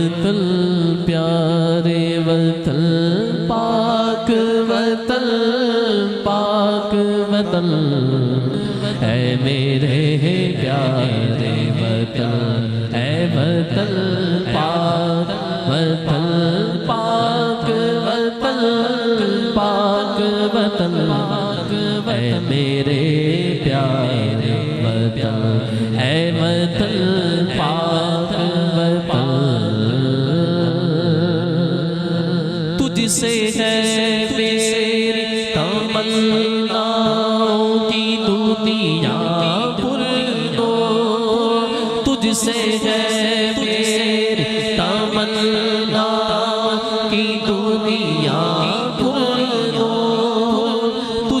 وطن پیارے وطن پاک وطن پاک وطن اے میرے پیارے وطن اے وطن پاک وطن پاک وطن پاک وطن اے میرے پیارے وطن اے وطن پاک وطن تجھ سے ہے میری تمناؤں کی دنیا پر دو تجھ سے ہے میری تمناؤں کی دنیا پر دو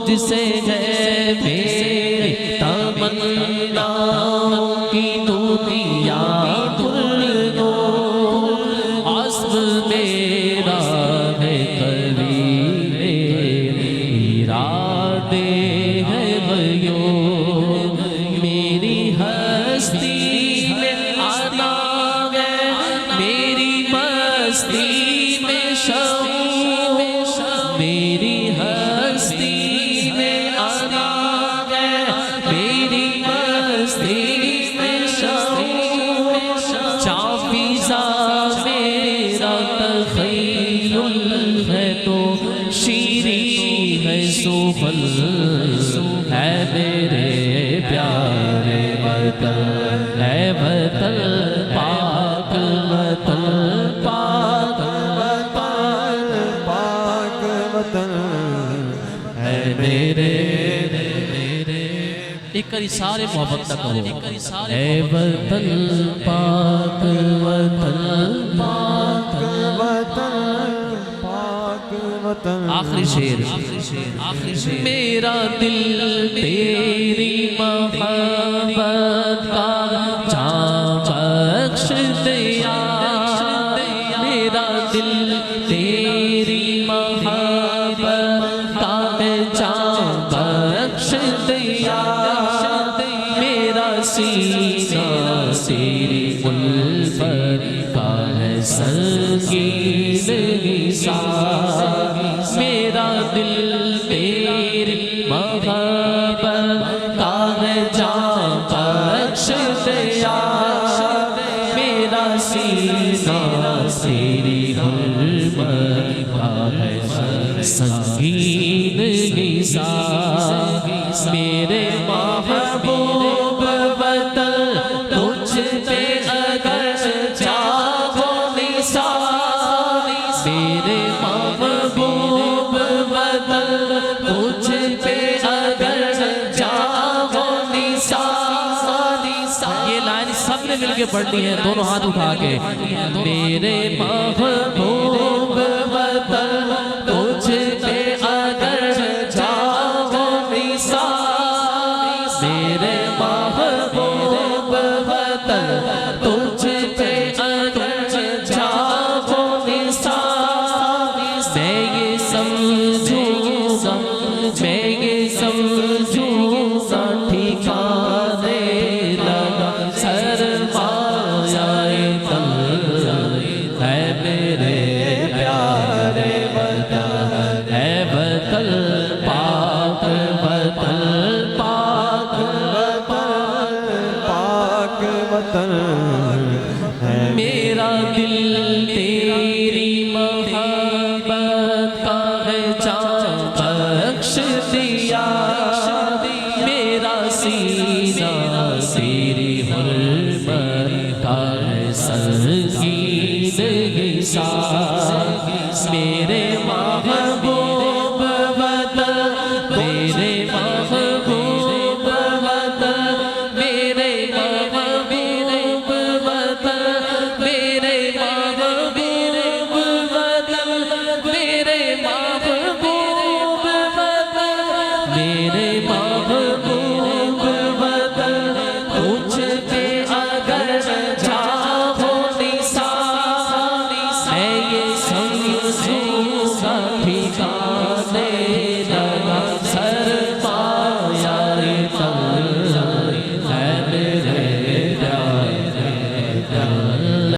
تجھ سے ہے میری تمناؤں کی دنیا پر دو عزم میرا ہے قریب ارادے ہے غیو میری ہستی میں آنا ہے میری مستی میں شعور میری ہستی میں آنا ہے میری مستی میں شعور چافیزا میرا تخیل ہے تو شیریں ہے سخن ہے میرے پیارے وطن اے وطن پاک وطن پاک وطن پاک وطن اے میرے ایک کری سارے محبت تک ہو اے وطن پاک وطن پاک وطن پاک وطن آخری شعر میرا دل تیری محبت کا جام بخش دیا میرا دل تیری محبت کا جام بخش دیا میرا سینہ تیری الفت کا ہے سنگین حساب میرا دل تیری محبت کا ہے جام بخش دیا میرا سینہ تیری الفت کا ہے سنگین حساب میرے محبوب وطن تجھ پہ اگر چاہو نثار میرے محبوب وطن تجھ پہ اگر چاہو نثار یہ لائن سب نے مل کے پڑھنی ہے دونوں ہاتھ اٹھا کے میرے محبوب وطن تجھ پہ اگر چاہو نثار میرے محبوب وطن تجھ پہ اگر چاہو نثار میں یہ سمجھوں گا میں یہ سمجھوں گا ٹھکانے لگا سرمایہ تن ہے میرے پیارے وطن اے وطن پاک وطن پاک وطن پاک وطن میرا دل تیری محبت کا ہے جام بخش دیا میرا سینہ تیری حرمت کا ہے سنگین حساب میرے محبوب